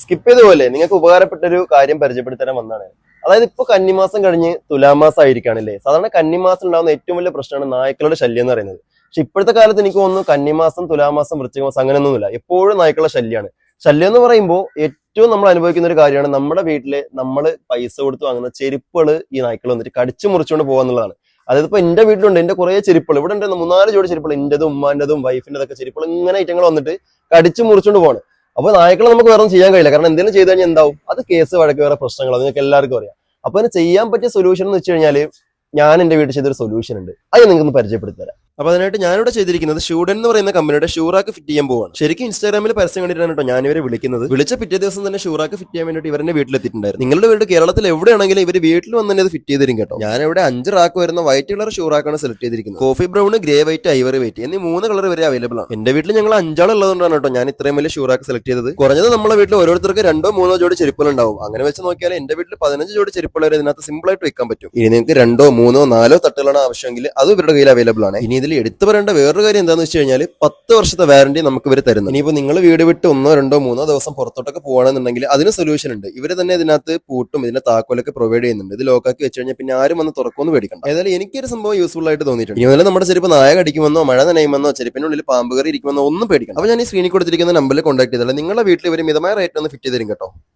Skip ചെയ്ത പോലെ നിങ്ങൾക്ക് ഉപകാരപ്പെട്ട ഒരു കാര്യം പരിചയപ്പെടുത്താൻ വന്നതാണ്. അതായത് ഇപ്പൊ കന്നിമാസം കഴിഞ്ഞ് തുലാമാസം ആയിരിക്കാണല്ലേ. സാധാരണ കന്നിമാസം ഉണ്ടാകുന്ന ഏറ്റവും വലിയ പ്രശ്നമാണ് നായ്ക്കളുടെ ശല്യം എന്ന് പറയുന്നത്. പക്ഷെ ഇപ്പോഴത്തെ കാലത്ത് എനിക്ക് തോന്നുന്നു കന്നിമാസം, തുലാമാസം, വൃശ്ചികമാസം അങ്ങനെയൊന്നുമില്ല, എപ്പോഴും നായ്ക്കളുടെ ശല്യമാണ്. ശല്യം എന്ന് പറയുമ്പോൾ ഏറ്റവും നമ്മൾ അനുഭവിക്കുന്ന ഒരു കാര്യമാണ് നമ്മുടെ വീട്ടില് നമ്മൾ പൈസ കൊടുത്ത് വാങ്ങുന്ന ചെരുപ്പുകൾ ഈ നായ്ക്കൾ വന്നിട്ട് കടിച്ചു മുറിച്ചുകൊണ്ട് പോകാന്നുള്ളതാണ്. അതായത് ഇപ്പൊ എന്റെ വീട്ടിലുണ്ട് എന്റെ കുറെ ചെരുപ്പുകൾ, ഇവിടെ ഉണ്ട് 3-4 ജോഡി ചെരുപ്പുകൾ, എന്റേതും ഉമ്മാന്റെതും വൈഫിന്റെതൊക്കെ ചെരുപ്പുകൾ ഇങ്ങനെ ഐറ്റങ്ങൾ വന്നിട്ട് കടിച്ചു മുറിച്ചുകൊണ്ട് പോവാണ്. അപ്പൊ നായ്ക്കളെ നമുക്ക് വേറെ ചെയ്യാൻ കഴിയില്ല, കാരണം എന്തെങ്കിലും ചെയ്ത് കഴിഞ്ഞാൽ എന്താവും, അത് കേസ് വഴക്ക് വേറെ പ്രശ്നങ്ങൾ, അത് നിങ്ങൾക്ക് എല്ലാവർക്കും അറിയാം. അപ്പൊ അതിന് ചെയ്യാൻ പറ്റിയ സൊല്യൂഷൻ എന്ന് വെച്ച് കഴിഞ്ഞാൽ ഞാൻ എന്റെ വീട്ടിൽ ചെയ്തൊരു സൊല്യൂഷൻ ഉണ്ട്, അത് നിങ്ങൾക്ക് പരിചയപ്പെടുത്തി തരാം. അപ്പൊ അതിനായിട്ട് ഞാനിവിടെ ചെയ്തിരിക്കുന്നത് ഷൂഡൻ എന്ന് പറയുന്ന കമ്പനിയുടെ ഷൂറാക്ക് ഫിറ്റ് ചെയ്യാൻ പോവാണ്. ശരിക്കും ഇൻസ്റ്റാഗ്രാമിൽ പരസ്യം കണ്ടിട്ടാണ് കേട്ടോ ഞാൻ ഇവരെ വിളിക്കുന്നത്. വിളിച്ച പിറ്റേ ദിവസം തന്നെ ഷൂറാക്ക് ഫിറ്റ് ചെയ്യാൻ വേണ്ടിയിട്ട് ഇവരുടെ വീട്ടിലെത്തിയിട്ടുണ്ടായിരുന്നു. നിങ്ങളുടെ വീട് കേരളത്തിൽ എവിടെയാണെങ്കിലും ഇവർ വീട്ടിൽ വന്ന് തന്നെ അത് ഫിറ്റ് ചെയ്തിരും കേട്ടോ. ഞാനിവിടെ 5 റാക്ക് വരുന്ന വൈറ്റ് കളർ ഷൂറാക്കാണ് സെലക്ട് ചെയ്തിരിക്കുന്നത്. Coffee brown, grey white, Ivory white എന്നീ 3 കളർ വരെ അവൈലബിൾ ആണ്. എന്റെ വീട്ടിൽ ഞങ്ങൾ 5 ഉള്ളതുകൊണ്ടാണ് കേട്ടോ ഞാൻ ഇത്രയും വലിയ ഷൂറാക്ക് സെലക്ട് ചെയ്തത്. കുറഞ്ഞത് നമ്മുടെ വീട്ടിൽ ഓരോരുത്തർക്ക് 2-3 ജോഡി ചെരുപ്പുകൾ ഉണ്ടാവും. അങ്ങനെ വെച്ച് നോക്കിയാൽ എന്റെ വീട്ടിൽ 15 ജോഡി ചെരുപ്പുകൾ വരെ ഇതിനകത്ത് സിമ്പിൾ ആയിട്ട് വെക്കാൻ പറ്റും. ഇനി നിങ്ങൾക്ക് 2-3-4 തട്ടുകളാണ് ആവശ്യമെങ്കിൽ അത് ഇവരുടെ കയ്യിൽ അവൈലബിൾ ആണ്. ഇനി ഇതിൽ എടുത്തു പറയേണ്ട വേറൊരു കാര്യം എന്താണെന്ന് വെച്ച് കഴിഞ്ഞാൽ 10 വർഷത്തെ വാറന്റി നമുക്ക് ഇവർ തരുന്നു. ഇനിയിപ്പോൾ നിങ്ങൾ വീട് വിട്ട് 1-2-3 ദിവസം പുറത്തോട്ടൊക്കെ പോകണമെന്നുണ്ടെങ്കിൽ അതിന് സൊല്യൂഷൻ ഉണ്ട്. ഇവർ തന്നെ ഇതിനകത്ത് പൂട്ടും ഇതിന്റെ താക്കോലൊക്കെ പ്രൊവൈഡ് ചെയ്യുന്നുണ്ട്. ഇത് ലോക്കാക്കി വെച്ച് കഴിഞ്ഞാൽ പിന്നെ ആരും വന്ന് തുറക്കുമെന്ന് പേടിക്കണം. ഏതായാലും എനിക്കൊരു സംഭവം യൂസ്ഫുൾ ആയിട്ട് തോന്നിയിട്ടുണ്ട്. ഇനി നമ്മുടെ ചെരുപ്പ് നായ കടിക്കുമെന്നോ മഴ നനയുമെന്നോ ചെരുപ്പിനുള്ളിൽ പാമ്പ് കയറി ഇരിക്കുമെന്നോ ഒന്നും പേടിക്കണം. അപ്പോൾ ഞാൻ ഈ സ്ക്രീനിൽ കൊടുത്തിരിക്കുന്ന നമ്പറിൽ കോൺടാക്ട് ചെയ്താൽ നിങ്ങളുടെ വീട്ടിൽ ഇവർ മിതമായ റേറ്റ് ഒന്ന് ഫിറ്റ് ചെയ്ത് തരും കേട്ടോ.